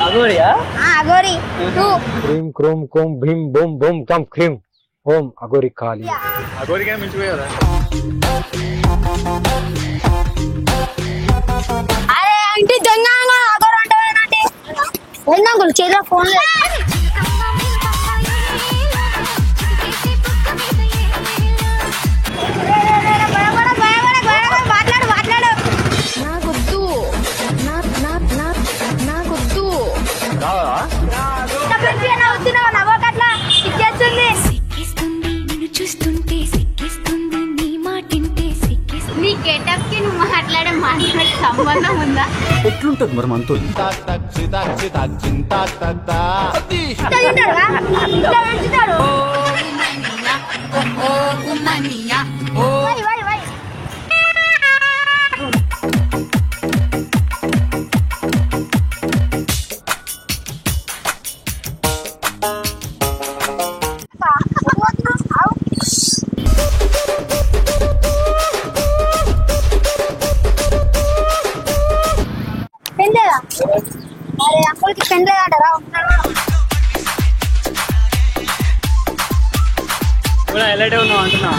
అగోరియా అగోరి 2 క్రీమ్ క్రోమ్ కోమ్ భీమ్ బూమ్ బూమ్ కమ్ క్రీమ్ ఓం అగోరి ఖాళీ అగోరిగా మించిపోయారా అరే అంటే దొంగ అగోరి అంటావేనంటే ఏందంగులు చేతిలో ఫోన్ మాట్లాడే మాట్లాడే సంబంధం ఉందా ఎట్లుంటది మరి మనతో అరే అంకుల్కి పెన్ లేదంటారా ఎలాంటి ఉన్నావు అంటున్నా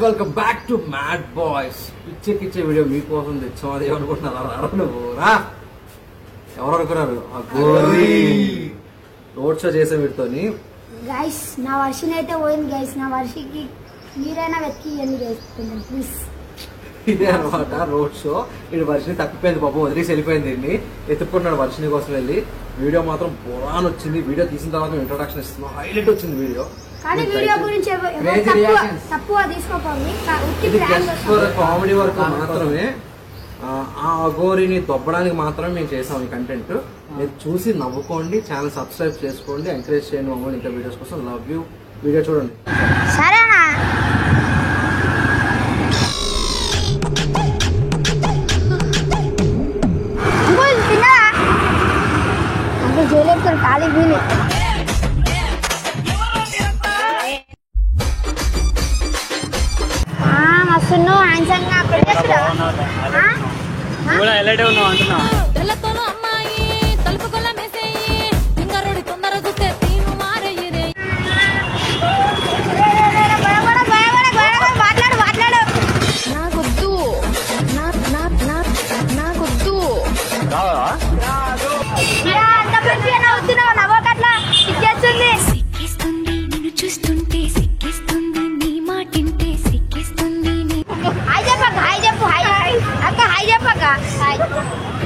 welcome back to mad boys. పిచ్చే వీడియో మీకోసం తెచ్చాం. అది ఏమనుకుంటున్నారా నువ్వు రా ఎవరు అనుకున్నారు రోడ్ షో చేసే వీటితోని గైస్ నా వర్షం అయితే పోయింది గైస్ నా వర్షకి మీరైనా వెతికి ఇవన్నీ చేసుకుంటాం ప్లీజ్. ఇదే అనమాట రోడ్ షో. ఇటు వర్షిని తప్పిపోయింది పాపం వదిలేసి వెళ్ళిపోయింది. దీన్ని ఎత్తుకున్నాడు వర్షిని కోసం వెళ్ళి. వీడియో మాత్రం బోరాన్ వచ్చింది. వీడియో తీసిన తర్వాత ఇంట్రొడక్షన్ ఇస్తున్నాం. హైలైట్ వచ్చింది వీడియో. కానీ వీడియో గురించి తప్పుగా తీసుకోపోండి. కామెడీ వరకు మాత్రమే. ఆ అఘోరిని దొబ్బడానికి మాత్రమే మేము చేసాం ఈ కంటెంట్. మీరు చూసి నవ్వుకోండి, ఛానల్ సబ్స్క్రైబ్ చేసుకోండి, ఎంకరేజ్ చేయండి మమ్మల్ని ఇంకా వీడియోస్ కోసం. Love you. వీడియో చూడండి. సరేనా జైలు ఖాళీ వీలు మస్తున్నో హ్యాండ్సంగా ఎలాంటి ఉన్నావు అంటున్నా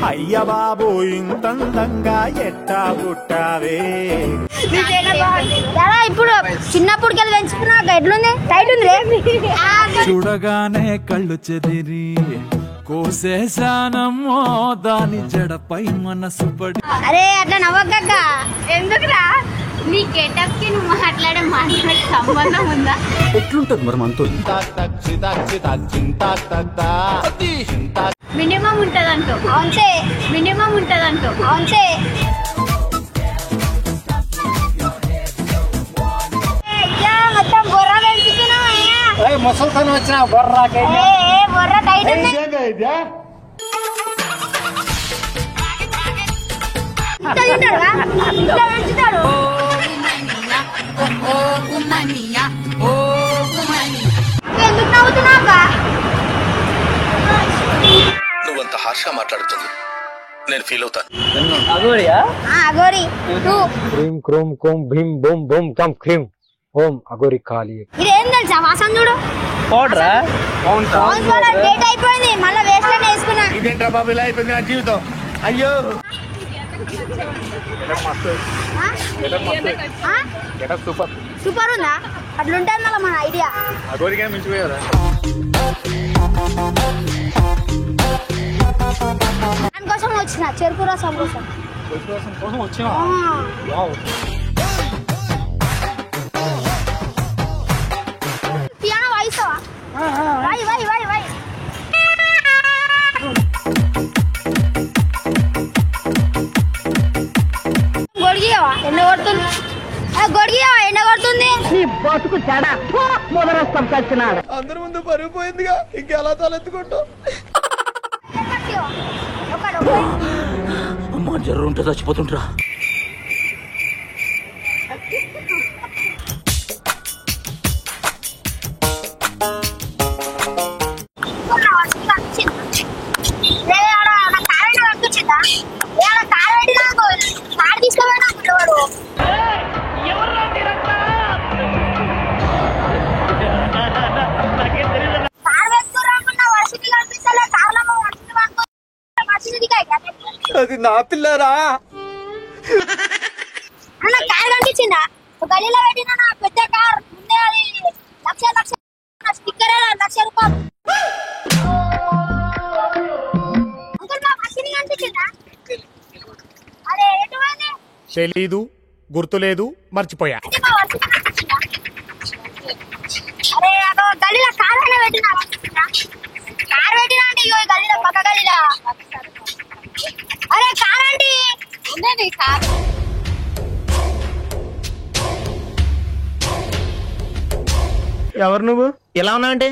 అయ్య బాబు ఇంతందంగా ఎట్టా పుట్టావే. ఇప్పుడు చిన్నప్పుడుకెళ్ళి పెంచుకున్నాక ఎట్లుంది టైట్ ఉంది చూడగానే కళ్ళు చెదిరి కోసేశానమ్మో దాని జడపై మనసు పడి. అరే అట్లా నవ్వక్క ఎందుకురా నీ గెటప్ కి నువ్వు మాట్లాడే మాట్లాడే సంబంధం ఉందా ఎట్లుంటది మరి మనతో మినిమం ఉంటదంటూ అవుతే మినిమం ఉంటదంటూ అవుతే మొత్తం బొర్ర పెంచుతున్నావు ముసల్తనం వచ్చిన బొర్రాకే బొర్ర టైట్ ఉంది ఎందుకు నవ్వుతున్నావు నువ్వంత హార్ష్గా మాట్లాడుతుంది నేను ఫీల్ అవుతాను. అగోరియా అగోరి 2 క్రీమ్ క్రోమ్ కోమ్ భీమ్ బూమ్ బూమ్ కమ్ క్రీమ్ ఓం అగోరి ఖాళీ. ఇది ఏం తెలుసా వాసన చూడు పౌడరా డేట్ అయిపోయింది మళ్ళీ వేస్ట్ లోనే వేసుకున్నా. ఇదేంట్రా బాబు ఇలా అయిపోయింది నా జీవితం. అయ్యో సూపర్ సూపర్ ఉందా అట్లుంటుంది మళ్ళీ మన ఐడియా. అగోరిగా మించిపోయారా దానికోసం వచ్చిన చెరుకురా సమోసా కోసం వచ్చినా పియానో వాయిస్తావా వాయి వాయి వాయి వాయి గొడిగియావా ఎండ కొడుతుంది గొడిగియావా ఎండ అవుతుంది నీ బతుకు చెడ మొదలొస్తాం కలిసినాడు అందరి ముందు పరుగు పోయిందిగా ఇంకెలా తలెత్తుకుంటావు అమ్మా జర్రు ఉంటే చచ్చిపోతుంటరా అది నా పిల్లరా కార్ కనిపించిందా గలీలో పెట్టిన నా పెద్ద కార్ ముందే అది లక్ష స్టిక్కర్ ₹1,00,000 అంకుల్ మా మనిషిని కనిపించిందా అరే ఎటువైంది తెలీదు గుర్తులేదు మర్చిపోయా అరే అదో గలీలో కార్ అయినా పెట్టినా కార్ పెట్టినా అంటే ఇగో గలీలో పక్క గలీలో అరే కార్ అండి ఉందండి కార్ ఎవరు నువ్వు ఎలా ఉన్నా అంటే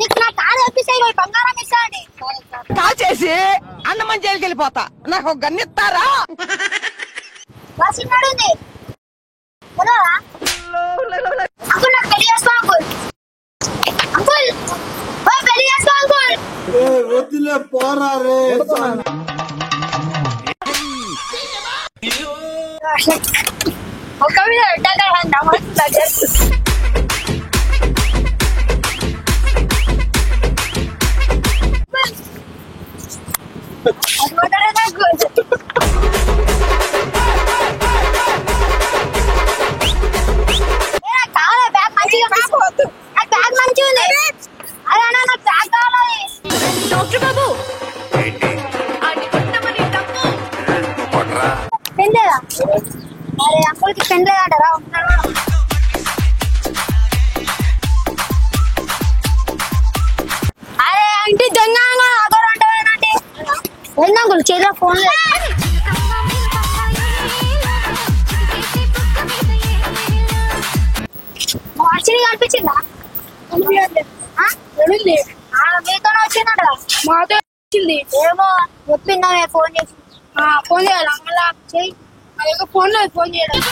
నీకు నా కార్ ఎప్పిస్తాయి బంగారం ఇస్తా అండి కాల్ చేసి అన్నమని జైలుకి వెళ్ళిపోతా నాకు ఒక గన్ను ఇస్తారా వాసినాడు ఉంది అంకుల్ నాకు పెళ్లి చేసుకో అంకుల్ అంకుల్ పెళ్లి చేసుకో అంకుల్ వదిలే పోరా రే ఒక మీద దగ్గర బ్యాగ్ మంచిగా ఉంది అదే అన్న నాకు బ్యాగ్ కావాలి డాక్టర్ బాబు పెన్ లేదా అరే అంకుల్కి పెన్ లేదంటారా అరే ఇంటి దొంగ అంటే అంకుల్ చేతిలో ఫోన్ లేదు వాచిని కనిపించిందా మీతో వచ్చిందట మాతో వచ్చింది ఏమో చెప్పిందా ఫోన్ చేసి ఫోన్ చేయాలి మళ్ళా చెయ్యి అదే ఫోన్ లేదు ఫోన్ చేయడం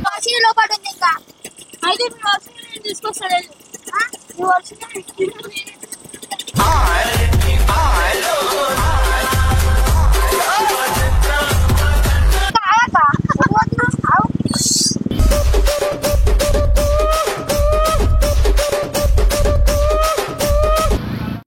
వాచిని లోపల ఉంది ఇంకా అయితే మీ వాచిని తీసుకొస్తాడు